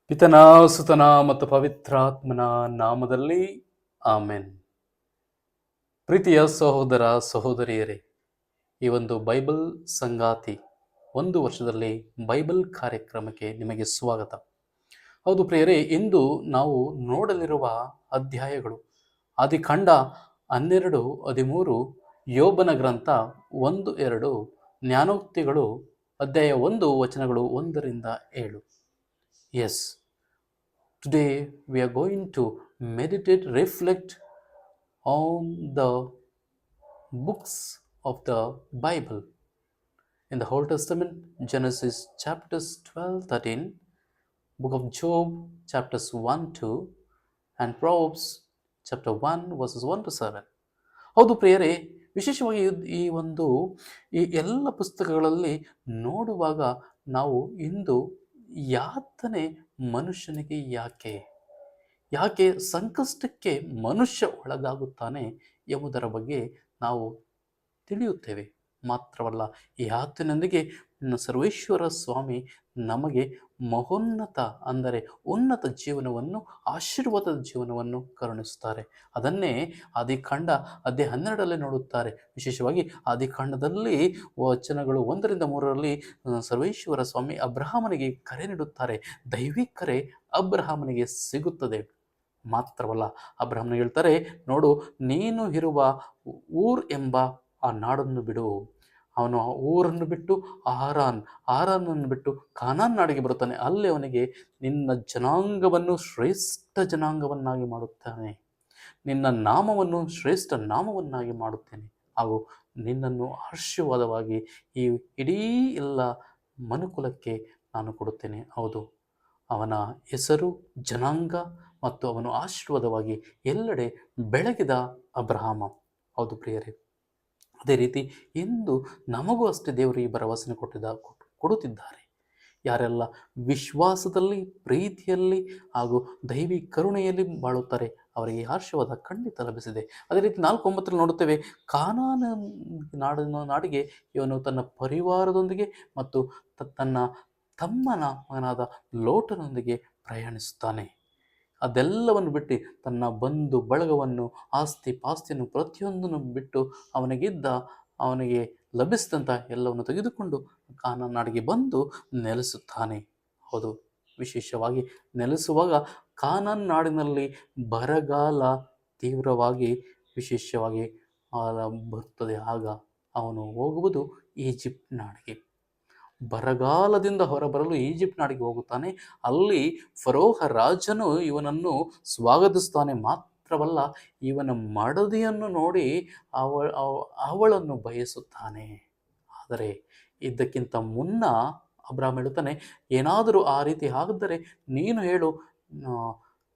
ಪಿತನ ಸುತನ ಮತ್ತು ಪವಿತ್ರಾತ್ಮನ ನಾಮದಲ್ಲಿ ಆಮೆನ್. ಪ್ರೀತಿಯ ಸಹೋದರ ಸಹೋದರಿಯರೇ, ಈ ಒಂದು ಬೈಬಲ್ ಸಂಗಾತಿ ಒಂದು ವರ್ಷದಲ್ಲಿ ಬೈಬಲ್ ಕಾರ್ಯಕ್ರಮಕ್ಕೆ ನಿಮಗೆ ಸ್ವಾಗತ. ಹೌದು ಪ್ರಿಯರೇ, ಇಂದು ನಾವು ನೋಡಲಿರುವ ಅಧ್ಯಾಯಗಳು ಆದಿಕಾಂಡ 12, 13, ಯೋಬನ ಗ್ರಂಥ 1, 2, ಜ್ಞಾನೋಕ್ತಿಗಳು ಅಧ್ಯಾಯ 1 ವಚನಗಳು 1-7. Yes, today we are going to meditate, reflect on the books of the Bible. In the Old Testament, Genesis chapters 12, 13, book of Job chapters 1, 2, and Proverbs chapter 1 verses 1-7. ಹೌದು ಪ್ರಿಯರೇ, ವಿಶೇಷವಾಗಿ ಈ ಎಲ್ಲ ಪುಸ್ತಕಗಳಲ್ಲಿ ನೋಡುವಾಗ ನಾವು ಇಂದು ಯಾತನೆ ಮನುಷ್ಯನಿಗೆ ಯಾಕೆ ಸಂಕಷ್ಟಕ್ಕೆ ಮನುಷ್ಯ ಒಳಗಾಗುತ್ತಾನೆ ಎಂಬುದರ ಬಗ್ಗೆ ನಾವು ತಿಳಿಯುತ್ತೇವೆ. ಮಾತ್ರವಲ್ಲ, ಈ ಯಾತನೆಯೊಂದಿಗೆ ಸರ್ವೇಶ್ವರ ಸ್ವಾಮಿ ನಮಗೆ ಮಹೋನ್ನತ, ಅಂದರೆ ಉನ್ನತ ಜೀವನವನ್ನು, ಆಶೀರ್ವಾದದ ಜೀವನವನ್ನು ಕರುಣಿಸುತ್ತಾರೆ. ಅದನ್ನೇ ಆದಿಕಾಂಡ ಅಧ್ಯಾಯ 12 ನೋಡುತ್ತಾರೆ. ವಿಶೇಷವಾಗಿ ಆದಿಕಾಂಡದಲ್ಲಿ ವಚನಗಳು 1-3 ಸರ್ವೇಶ್ವರ ಸ್ವಾಮಿ ಅಬ್ರಹಾಮನಿಗೆ ಕರೆ ನೀಡುತ್ತಾರೆ. ದೈವಿಕ ಕರೆ ಅಬ್ರಹಾಮನಿಗೆ ಸಿಗುತ್ತದೆ. ಮಾತ್ರವಲ್ಲ, ಅಬ್ರಹಾಮನಿಗೆ ಹೇಳ್ತಾರೆ, ನೋಡು, ನೀನು ಇರುವ ಊರ್ ಎಂಬ ಆ ನಾಡನ್ನು ಬಿಡು. ಅವನು ಆ ಊರನ್ನು ಬಿಟ್ಟು ಆರಾನನ್ನು ಬಿಟ್ಟು ಕಾನಾನ್ ನಾಡಿಗೆ ಬರುತ್ತಾನೆ. ಅಲ್ಲಿ ಅವನಿಗೆ ನಿನ್ನ ಜನಾಂಗವನ್ನು ಶ್ರೇಷ್ಠ ಜನಾಂಗವನ್ನಾಗಿ ಮಾಡುತ್ತಾನೆ, ನಿನ್ನ ನಾಮವನ್ನು ಶ್ರೇಷ್ಠ ನಾಮವನ್ನಾಗಿ ಮಾಡುತ್ತೇನೆ, ಹಾಗೂ ನಿನ್ನನ್ನು ಆಶೀರ್ವಾದವಾಗಿ ಈ ಇಡೀ ಎಲ್ಲ ಮನುಕುಲಕ್ಕೆ ನಾನು ಕೊಡುತ್ತೇನೆ. ಹೌದು, ಅವನ ಹೆಸರು ಜನಾಂಗ ಮತ್ತು ಅವನು ಆಶೀರ್ವಾದವಾಗಿ ಎಲ್ಲೆಡೆ ಬೆಳಗಿದ ಅಬ್ರಹಾಮ. ಹೌದು ಪ್ರಿಯರೇ, ಅದೇ ರೀತಿ ಇಂದು ನಮಗೂ ಅಷ್ಟೇ ದೇವರು ಈ ಭರವಸೆಯನ್ನು ಕೊಡುತ್ತಿದ್ದಾರೆ. ಯಾರೆಲ್ಲ ವಿಶ್ವಾಸದಲ್ಲಿ, ಪ್ರೀತಿಯಲ್ಲಿ ಹಾಗೂ ದೈವಿ ಕರುಣೆಯಲ್ಲಿ ಬಾಳುತ್ತಾರೆ ಅವರಿಗೆ ಆಶೀರ್ವಾದ ಖಂಡಿತ ಲಭಿಸಿದೆ. ಅದೇ ರೀತಿ 4:9 ನೋಡುತ್ತೇವೆ, ಕಾನಾನ ನಾಡಿಗೆ ಇವನು ತನ್ನ ಪರಿವಾರದೊಂದಿಗೆ ಮತ್ತು ತನ್ನ ತಮ್ಮನ ಮಗನಾದ ಲೋಟನೊಂದಿಗೆ ಪ್ರಯಾಣಿಸುತ್ತಾನೆ. ಅದೆಲ್ಲವನ್ನು ಬಿಟ್ಟು, ತನ್ನ ಬಂಧು ಬಳಗವನ್ನು, ಆಸ್ತಿ ಪಾಸ್ತಿಯನ್ನು ಪ್ರತಿಯೊಂದನ್ನು ಬಿಟ್ಟು, ಅವನಿಗೆ ಲಭಿಸಿದಂಥ ಎಲ್ಲವನ್ನು ತೆಗೆದುಕೊಂಡು ಕಾನಾನ್ ನಾಡಿಗೆ ಬಂದು ನೆಲೆಸುತ್ತಾನೆ. ಹೌದು, ವಿಶೇಷವಾಗಿ ನೆಲೆಸುವಾಗ ಕಾನಾನ್ ನಾಡಿನಲ್ಲಿ ಬರಗಾಲ ತೀವ್ರವಾಗಿ ವಿಶೇಷವಾಗಿ ಬರುತ್ತದೆ. ಆಗ ಅವನು ಹೋಗುವುದು ಈಜಿಪ್ಟ್ ನಾಡಿಗೆ. ಬರಗಾಲದಿಂದ ಹೊರಬರಲು ಈಜಿಪ್ಟ್ ನಾಡಿಗೆ ಹೋಗುತ್ತಾನೆ. ಅಲ್ಲಿ ಫರೋಹ ರಾಜನು ಇವನನ್ನು ಸ್ವಾಗತಿಸುತ್ತಾನೆ. ಮಾತ್ರವಲ್ಲ, ಇವನ ಮಡದಿಯನ್ನು ನೋಡಿ ಅವಳನ್ನು ಬಯಸುತ್ತಾನೆ. ಆದರೆ ಇದಕ್ಕಿಂತ ಮುನ್ನ ಅಬ್ರಹಾಮ್ ಹೇಳುತ್ತಾನೆ, ಏನಾದರೂ ಆ ರೀತಿ ಆಗಿದ್ದರೆ ನೀನು ಹೇಳು,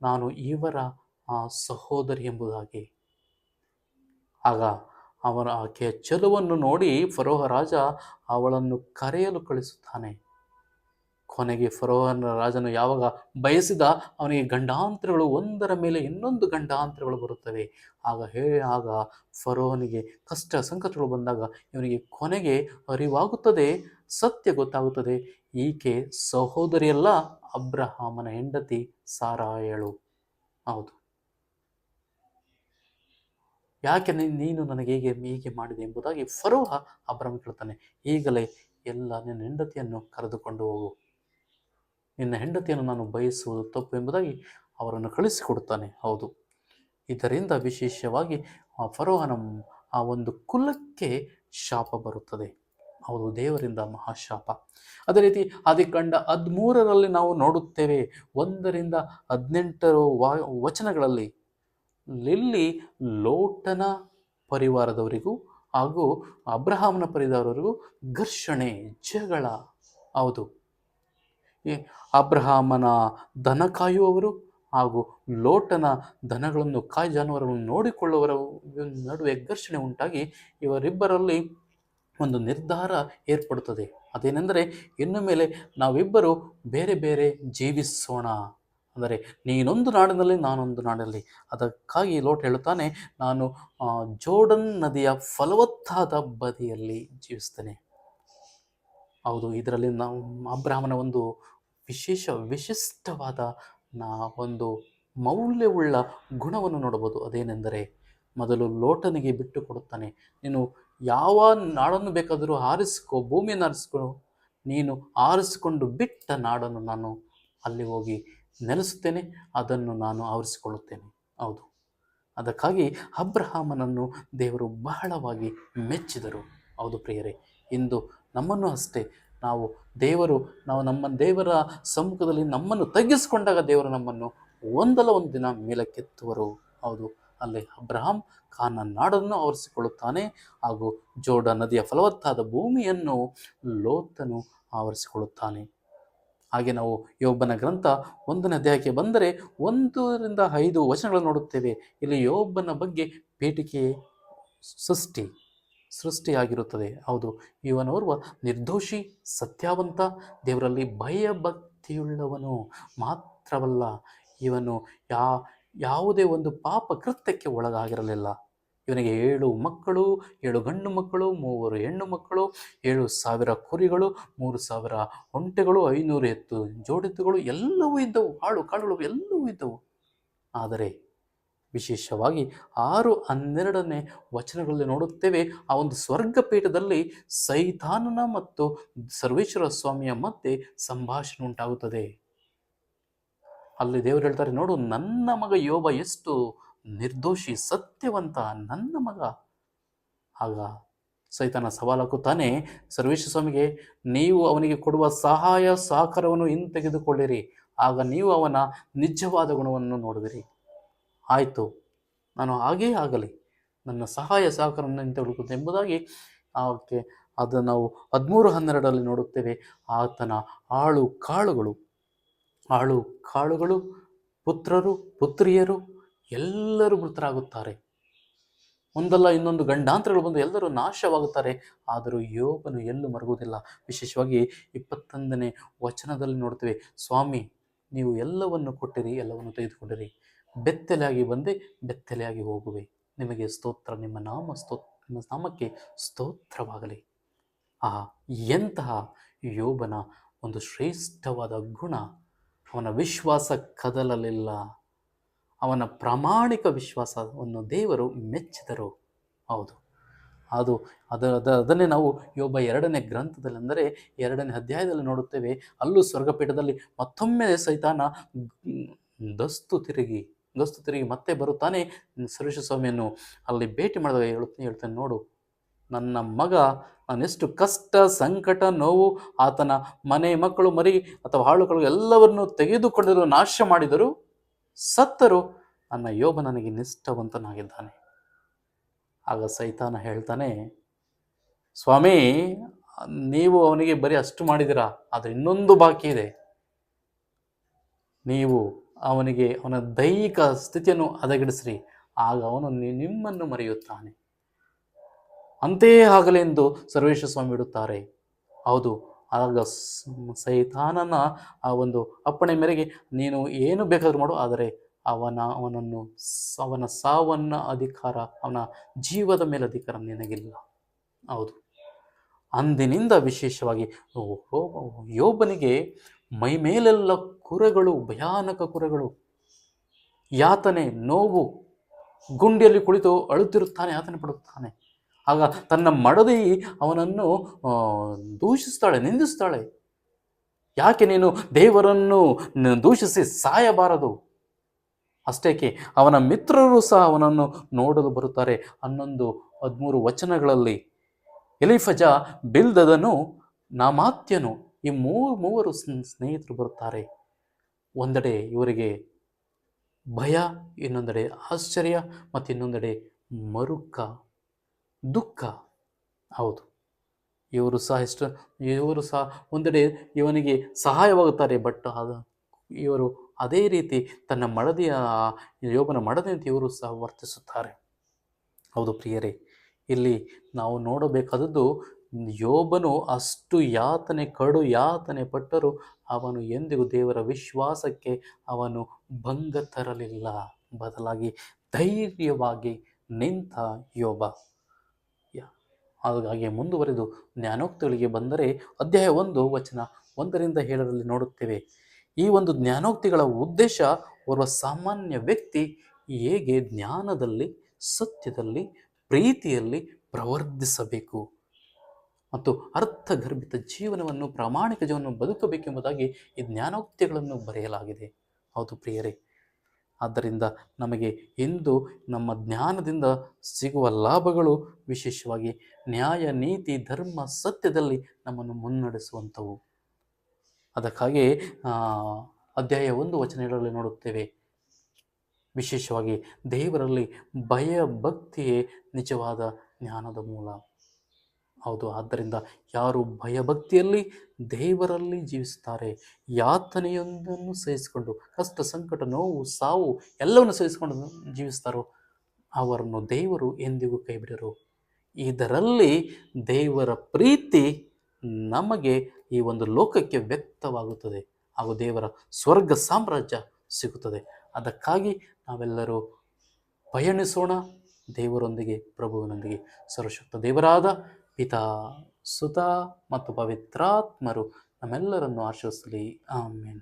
ನಾನು ಇವರ ಸಹೋದರಿ ಎಂಬುದಾಗಿ. ಆಗ ಆಕೆಯ ಚೆಲುವನ್ನು ನೋಡಿ ಫರೋಹ ರಾಜ ಅವಳನ್ನು ಕರೆಯಲು ಕಳಿಸುತ್ತಾನೆ. ಕೊನೆಗೆ ಫರೋಹನ ರಾಜನು ಯಾವಾಗ ಬಯಸಿದ, ಅವನಿಗೆ ಗಂಡಾಂತರಗಳು ಒಂದರ ಮೇಲೆ ಇನ್ನೊಂದು ಗಂಡಾಂತರಗಳು ಬರುತ್ತವೆ. ಆಗ ಫರೋಹನಿಗೆ ಕಷ್ಟ ಸಂಕಟಗಳು ಬಂದಾಗ ಇವನಿಗೆ ಕೊನೆಗೆ ಅರಿವಾಗುತ್ತದೆ, ಸತ್ಯ ಗೊತ್ತಾಗುತ್ತದೆ, ಈಕೆ ಸಹೋದರಿಯಲ್ಲ, ಅಬ್ರಹಾಮನ ಹೆಂಡತಿ ಸಾರಾಯಳು. ಹೌದು, ಯಾಕೆ ನೀನು ನನಗೆ ಹೀಗೆ ಮಾಡಿದೆ ಎಂಬುದಾಗಿ ಫರೋಹ ಅಬ್ರಹಾಮ್ ಕೇಳ್ತಾನೆ. ಈಗಲೇ ಎಲ್ಲ ನಿನ್ನ ಹೆಂಡತಿಯನ್ನು ಕರೆದುಕೊಂಡು ಹೋಗು, ನಿನ್ನ ಹೆಂಡತಿಯನ್ನು ನಾನು ಬಯಸುವುದು ತಪ್ಪು ಎಂಬುದಾಗಿ ಅವರನ್ನು ಕಳಿಸಿಕೊಡುತ್ತಾನೆ. ಹೌದು, ಇದರಿಂದ ವಿಶೇಷವಾಗಿ ಫರೋಹನ ಆ ಒಂದು ಕುಲಕ್ಕೆ ಶಾಪ ಬರುತ್ತದೆ. ಹೌದು, ದೇವರಿಂದ ಮಹಾಶಾಪ. ಅದೇ ರೀತಿ ಆದಿಕಾಂಡ 13 ನಾವು ನೋಡುತ್ತೇವೆ, 1-18 ವಚನಗಳಲ್ಲಿ ಇಲ್ಲಿ ಲೋಟನ ಪರಿವಾರದವರಿಗೂ ಹಾಗೂ ಅಬ್ರಹಾಮನ ಪರಿವಾರದವರಿಗೂ ಘರ್ಷಣೆ, ಜಗಳ. ಹೌದು, ಅಬ್ರಹಾಮನ ದನ ಕಾಯುವವರು ಹಾಗೂ ಲೋಟನ ದನಗಳನ್ನು ಜಾನುವಾರುಗಳನ್ನು ನೋಡಿಕೊಳ್ಳುವವರ ನಡುವೆ ಘರ್ಷಣೆ ಉಂಟಾಗಿ ಇವರಿಬ್ಬರಲ್ಲಿ ಒಂದು ನಿರ್ಧಾರ ಏರ್ಪಡುತ್ತದೆ. ಅದೇನೆಂದರೆ, ಇನ್ನು ಮೇಲೆ ನಾವಿಬ್ಬರು ಬೇರೆ ಬೇರೆ ಜೀವಿಸೋಣ. ಅಂದರೆ ನೀನೊಂದು ನಾಡಿನಲ್ಲಿ, ನಾನೊಂದು ನಾಡಲ್ಲಿ. ಅದಕ್ಕಾಗಿ ಲೋಟ ಹೇಳುತ್ತಾನೆ, ನಾನು ಜೋರ್ಡನ್ ನದಿಯ ಫಲವತ್ತಾದ ಬದಿಯಲ್ಲಿ ಜೀವಿಸ್ತೇನೆ. ಹೌದು, ಇದರಲ್ಲಿ ನಾವು ಅಬ್ರಹಾಮನ ಒಂದು ವಿಶಿಷ್ಟವಾದ ನಾ ಒಂದು ಮೌಲ್ಯವುಳ್ಳ ಗುಣವನ್ನು ನೋಡಬಹುದು. ಅದೇನೆಂದರೆ, ಮೊದಲು ಲೋಟನಿಗೆ ಬಿಟ್ಟು ಕೊಡುತ್ತಾನೆ. ನೀನು ಯಾವ ನಾಡನ್ನು ಬೇಕಾದರೂ ಆರಿಸಿಕೊ, ಭೂಮಿಯನ್ನು ಆರಿಸಿಕೊ, ನೀನು ಆರಿಸಿಕೊಂಡು ಬಿಟ್ಟ ನಾಡನ್ನು ನಾನು ಅಲ್ಲಿ ಹೋಗಿ ನೆಲೆಸುತ್ತೇನೆ, ಅದನ್ನು ನಾನು ಆವರಿಸಿಕೊಳ್ಳುತ್ತೇನೆ. ಹೌದು, ಅದಕ್ಕಾಗಿ ಅಬ್ರಹಾಮನನ್ನು ದೇವರು ಬಹಳವಾಗಿ ಮೆಚ್ಚಿದರು. ಹೌದು ಪ್ರಿಯರೇ, ಇಂದು ನಮ್ಮನ್ನು ಅಷ್ಟೇ ನಾವು ನಮ್ಮ ದೇವರ ಸಮ್ಮುಖದಲ್ಲಿ ನಮ್ಮನ್ನು ತಗ್ಗಿಸಿಕೊಂಡಾಗ ದೇವರು ನಮ್ಮನ್ನು ಒಂದಲ್ಲ ಒಂದು ದಿನ ಮೇಲಕ್ಕೆತ್ತುವರು. ಹೌದು, ಅಲ್ಲಿ ಅಬ್ರಹಾಂ ಕಾನಾನ್ ನಾಡನ್ನು ಆವರಿಸಿಕೊಳ್ಳುತ್ತಾನೆ, ಹಾಗೂ ಜೋರ್ಡಾ ನದಿಯ ಫಲವತ್ತಾದ ಭೂಮಿಯನ್ನು ಲೋತನು ಆವರಿಸಿಕೊಳ್ಳುತ್ತಾನೆ. ಹಾಗೆ ನಾವು ಯೋಬನ ಗ್ರಂಥ 1ನೇ ಅಧ್ಯಾಯಕ್ಕೆ ಬಂದರೆ 1ರಿಂದ 5 ವಚನಗಳನ್ನು ನೋಡುತ್ತೇವೆ. ಇಲ್ಲಿ ಯೋಬನ ಬಗ್ಗೆ ಪೀಠಿಕೆ ಸೃಷ್ಟಿಯಾಗಿರುತ್ತದೆ. ಹೌದು, ಇವನೋರ್ವ ನಿರ್ದೋಷಿ, ಸತ್ಯವಂತ, ದೇವರಲ್ಲಿ ಭಯಭಕ್ತಿಯುಳ್ಳವನು ಮಾತ್ರವಲ್ಲ, ಇವನು ಯಾವುದೇ ಒಂದು ಪಾಪ ಕೃತ್ಯಕ್ಕೆ ಒಳಗಾಗಿರಲಿಲ್ಲ. ಇವನಿಗೆ 7 ಮಕ್ಕಳು, 7 ಗಂಡು ಮಕ್ಕಳು, 3 ಹೆಣ್ಣು ಮಕ್ಕಳು, 7,000 ಕುರಿಗಳು, 3,000 ಒಂಟೆಗಳು, 500 ಎತ್ತು ಜೋಡೆತ್ತುಗಳು ಎಲ್ಲವೂ ಇದ್ದವು, ಕಾಳುಗಳು ಎಲ್ಲವೂ ಇದ್ದವು. ಆದರೆ ವಿಶೇಷವಾಗಿ 6:12 ವಚನಗಳಲ್ಲಿ ನೋಡುತ್ತೇವೆ, ಆ ಒಂದು ಸ್ವರ್ಗಪೀಠದಲ್ಲಿ ಸೈತಾನನ ಮತ್ತು ಸರ್ವೇಶ್ವರ ಸ್ವಾಮಿಯ ಮಧ್ಯೆ ಸಂಭಾಷಣೆ ಉಂಟಾಗುತ್ತದೆ. ಅಲ್ಲಿ ದೇವರು ಹೇಳ್ತಾರೆ, ನೋಡು, ನನ್ನ ಮಗ ಯೋಬ ಎಷ್ಟು ನಿರ್ದೋಷಿ, ಸತ್ಯವಂತ, ನನ್ನ ಮಗ. ಆಗ ಸೈತಾನ ಸವಾಲಾಗುತ್ತಾನೆ ಸರ್ವೇಶ್ವರ ಸ್ವಾಮಿಗೆ, ನೀವು ಅವನಿಗೆ ಕೊಡುವ ಸಹಾಯ ಸಹಕಾರವನ್ನು ಹಿಂತೆಗೆದುಕೊಳ್ಳಿರಿ, ಆಗ ನೀವು ಅವನ ನಿಜವಾದ ಗುಣವನ್ನು ನೋಡುವಿರಿ. ಆಯಿತು, ನಾನು ಹಾಗೇ ಆಗಲಿ, ನನ್ನ ಸಹಾಯ ಸಹಕಾರವನ್ನು ಹಿಂತೆಗೆದುಕೊಳ್ಳುತ್ತೆ ಎಂಬುದಾಗಿ ಅದನ್ನು ನಾವು 13:12 ನೋಡುತ್ತೇವೆ. ಆತನ ಆಳು ಕಾಳುಗಳು, ಪುತ್ರರು ಪುತ್ರಿಯರು ಎಲ್ಲರೂ ಮೃತರಾಗುತ್ತಾರೆ. ಒಂದಲ್ಲ ಇನ್ನೊಂದು ಗಂಡಾಂತರಗಳು ಬಂದು ಎಲ್ಲರೂ ನಾಶವಾಗುತ್ತಾರೆ. ಆದರೂ ಯೋಬನು ಎಲ್ಲೂ ಮರುಗುವುದಿಲ್ಲ. ವಿಶೇಷವಾಗಿ 21ನೇ ವಚನದಲ್ಲಿ ನೋಡ್ತೇವೆ, ಸ್ವಾಮಿ, ನೀವು ಎಲ್ಲವನ್ನು ಕೊಟ್ಟಿರಿ, ಎಲ್ಲವನ್ನು ತೆಗೆದುಕೊಂಡಿರಿ, ಬೆತ್ತಲೆಯಾಗಿ ಬಂದೆ, ಬೆತ್ತಲೆಯಾಗಿ ಹೋಗುವೆ, ನಿಮಗೆ ಸ್ತೋತ್ರ, ನಿಮ್ಮ ನಾಮಕ್ಕೆ ಸ್ತೋತ್ರವಾಗಲಿ. ಎಂತಹ ಯೋಬನ ಒಂದು ಶ್ರೇಷ್ಠವಾದ ಗುಣ! ಅವನ ವಿಶ್ವಾಸ ಕದಲಲಿಲ್ಲ. ಅವನ ಪ್ರಾಮಾಣಿಕ ವಿಶ್ವಾಸವನ್ನು ದೇವರು ಮೆಚ್ಚಿದರು. ಹೌದು, ಅದನ್ನೇ ನಾವು ಯೋಬ 2ನೇ ಗ್ರಂಥದಲ್ಲಿ, ಅಂದರೆ 2ನೇ ಅಧ್ಯಾಯದಲ್ಲಿ ನೋಡುತ್ತೇವೆ. ಅಲ್ಲೂ ಸ್ವರ್ಗಪೀಠದಲ್ಲಿ ಮತ್ತೊಮ್ಮೆ ಸೈತಾನ ಗಸ್ತು ತಿರುಗಿ ಮತ್ತೆ ಬರುತ್ತಾನೆ. ಸರ್ವೇಶ್ವರ ಸ್ವಾಮಿಯನ್ನು ಅಲ್ಲಿ ಭೇಟಿ ಮಾಡಿದಾಗ ಹೇಳ್ತಾನೆ, ನೋಡು, ನನ್ನ ಮಗ ನಾನೆಷ್ಟು ಕಷ್ಟ, ಸಂಕಟ, ನೋವು, ಆತನ ಮನೆ, ಮಕ್ಕಳು, ಮರಿ ಅಥವಾ ಆಳುಗಳು ಎಲ್ಲವನ್ನು ತೆಗೆದುಕೊಂಡರು, ನಾಶ ಮಾಡಿದರು, ಸತ್ತರು, ನನ್ನ ಯೋಬ ನನಗೆ ನಿಷ್ಠಾವಂತನಾಗಿದ್ದಾನೆ. ಆಗ ಸೈತಾನ ಹೇಳ್ತಾನೆ, ಸ್ವಾಮಿ, ನೀವು ಅವನಿಗೆ ಬರೀ ಅಷ್ಟು ಮಾಡಿದಿರಾ, ಆದರೆ ಇನ್ನೊಂದು ಬಾಕಿ ಇದೆ. ನೀವು ಅವನಿಗೆ ಅವನ ದೈಹಿಕ ಸ್ಥಿತಿಯನ್ನು ಹದಗೆಡಿಸ್ರಿ, ಆಗ ಅವನು ನಿಮ್ಮನ್ನು ಮರೆಯುತ್ತಾನೆ. ಅಂತೆಯೇ ಆಗಲಿ ಎಂದು ಸರ್ವೇಶ್ವರ ಸ್ವಾಮಿ ಬಿಡುತ್ತಾರೆ. ಹೌದು, ಆಗ ಸೈತಾನನ ಆ ಒಂದು ಅಪ್ಪಣೆ ಮೇರೆಗೆ ನೀನು ಏನು ಬೇಕಾದರೂ ಮಾಡು, ಆದರೆ ಅವನ ಸಾವನ್ನ ಅಧಿಕಾರ, ಅವನ ಜೀವದ ಮೇಲೆ ಅಧಿಕಾರ ನಿನಗಿಲ್ಲ. ಹೌದು, ಅಂದಿನಿಂದ ವಿಶೇಷವಾಗಿ ಯೋಬನಿಗೆ ಮೈ ಮೇಲೆಲ್ಲ ಕುರೆಗಳು, ಭಯಾನಕ ಕುರೆಗಳು, ಯಾತನೆ, ನೋವು, ಗುಂಡಿಯಲ್ಲಿ ಕುಳಿತು ಅಳುತ್ತಿರುತ್ತಾನೆ, ಯಾತನೆ ಪಡುತ್ತಾನೆ. ಆಗ ತನ್ನ ಮಡದಿ ಅವನನ್ನು ದೂಷಿಸ್ತಾಳೆ, ನಿಂದಿಸ್ತಾಳೆ. ಯಾಕೆ ನೀನು ದೇವರನ್ನು ದೂಷಿಸಿ ಸಾಯಬಾರದು? ಅಷ್ಟೇಕೆ ಅವನ ಮಿತ್ರರು ಸಹ ಅವನನ್ನು ನೋಡಲು ಬರುತ್ತಾರೆ. 11-13 ವಚನಗಳಲ್ಲಿ ಎಲೀಫಜ, ಬಿಲ್ದದನು, ನಾಮಾತ್ಯನು, ಈ ಮೂವರು ಸ್ನೇಹಿತರು ಬರುತ್ತಾರೆ. ಒಂದೆಡೆ ಇವರಿಗೆ ಭಯ, ಇನ್ನೊಂದೆಡೆ ಆಶ್ಚರ್ಯ, ಮತ್ತು ಇನ್ನೊಂದೆಡೆ ಮರುಕ, ದುಃಖ. ಹೌದು, ಇವರು ಸಹ ಒಂದೆಡೆ ಇವನಿಗೆ ಸಹಾಯವಾಗುತ್ತಾರೆ, ಬಟ್ ಇವರು ಅದೇ ರೀತಿ ತನ್ನ ಯೋಬನ ಮಡದಿಯಂತೆ ಇವರು ಸಹ ವರ್ತಿಸುತ್ತಾರೆ. ಹೌದು ಪ್ರಿಯರೇ, ಇಲ್ಲಿ ನಾವು ನೋಡಬೇಕಾದದ್ದು, ಯೋಬನು ಅಷ್ಟು ಕಡು ಯಾತನೆ ಪಟ್ಟರೂ ಅವನು ಎಂದಿಗೂ ದೇವರ ವಿಶ್ವಾಸಕ್ಕೆ ಅವನು ಭಂಗ ತರಲಿಲ್ಲ. ಬದಲಾಗಿ ಧೈರ್ಯವಾಗಿ ನಿಂತ ಯೋಬ. ಹಾಗೆ ಮುಂದುವರೆದು ಜ್ಞಾನೋಕ್ತಿಗಳಿಗೆ ಬಂದರೆ, ಅಧ್ಯಾಯ 1 ವಚನ 1ರಿಂದ 7 ನೋಡುತ್ತೇವೆ, ಈ ಒಂದು ಜ್ಞಾನೋಕ್ತಿಗಳ ಉದ್ದೇಶ ಓರ್ವ ಸಾಮಾನ್ಯ ವ್ಯಕ್ತಿ ಹೇಗೆ ಜ್ಞಾನದಲ್ಲಿ, ಸತ್ಯದಲ್ಲಿ, ಪ್ರೀತಿಯಲ್ಲಿ ಪ್ರವರ್ಧಿಸಬೇಕು ಮತ್ತು ಅರ್ಥಗರ್ಭಿತ ಜೀವನವನ್ನು, ಪ್ರಾಮಾಣಿಕ ಜೀವನವನ್ನು ಬದುಕಬೇಕೆಂಬುದಾಗಿ ಈ ಜ್ಞಾನೋಕ್ತಿಗಳನ್ನು ಬರೆಯಲಾಗಿದೆ. ಹೌದು ಪ್ರಿಯರೇ, ಆದ್ದರಿಂದ ನಮಗೆ ಇಂದು ನಮ್ಮ ಜ್ಞಾನದಿಂದ ಸಿಗುವ ಲಾಭಗಳು ವಿಶೇಷವಾಗಿ ನ್ಯಾಯ, ನೀತಿ, ಧರ್ಮ, ಸತ್ಯದಲ್ಲಿ ನಮ್ಮನ್ನು ಮುನ್ನಡೆಸುವಂಥವು. ಅದಕ್ಕಾಗಿ ಅಧ್ಯಾಯ 1 ವಚನಗಳಲ್ಲಿ ನೋಡುತ್ತೇವೆ, ವಿಶೇಷವಾಗಿ ದೇವರಲ್ಲಿ ಭಯ ಭಕ್ತಿಯೇ ನಿಜವಾದ ಜ್ಞಾನದ ಮೂಲ. ಹೌದು, ಆದ್ದರಿಂದ ಯಾರು ಭಯಭಕ್ತಿಯಲ್ಲಿ ದೇವರಲ್ಲಿ ಜೀವಿಸುತ್ತಾರೆ, ಯಾತನೆಯೊಂದನ್ನು ಸಹಿಸಿಕೊಂಡು, ಕಷ್ಟ, ಸಂಕಟ, ನೋವು, ಸಾವು ಎಲ್ಲವನ್ನು ಸಹಿಸಿಕೊಂಡು ಜೀವಿಸ್ತಾರೋ ಅವರನ್ನು ದೇವರು ಎಂದಿಗೂ ಕೈ ಬಿಡರು. ಇದರಲ್ಲಿ ದೇವರ ಪ್ರೀತಿ ನಮಗೆ ಈ ಒಂದು ಲೋಕಕ್ಕೆ ವ್ಯಕ್ತವಾಗುತ್ತದೆ ಹಾಗೂ ದೇವರ ಸ್ವರ್ಗ ಸಾಮ್ರಾಜ್ಯ ಸಿಗುತ್ತದೆ. ಅದಕ್ಕಾಗಿ ನಾವೆಲ್ಲರೂ ಪಯಣಿಸೋಣ ದೇವರೊಂದಿಗೆ, ಪ್ರಭುವಿನೊಂದಿಗೆ. ಸರ್ವಶಕ್ತ ದೇವರಾದ ಪಿತಾ, ಸುತ ಮತ್ತು ಪವಿತ್ರಾತ್ಮರು ನಮ್ಮೆಲ್ಲರನ್ನು ಆಶೀರ್ವದಿಸಲಿ. ಆಮೆನ್.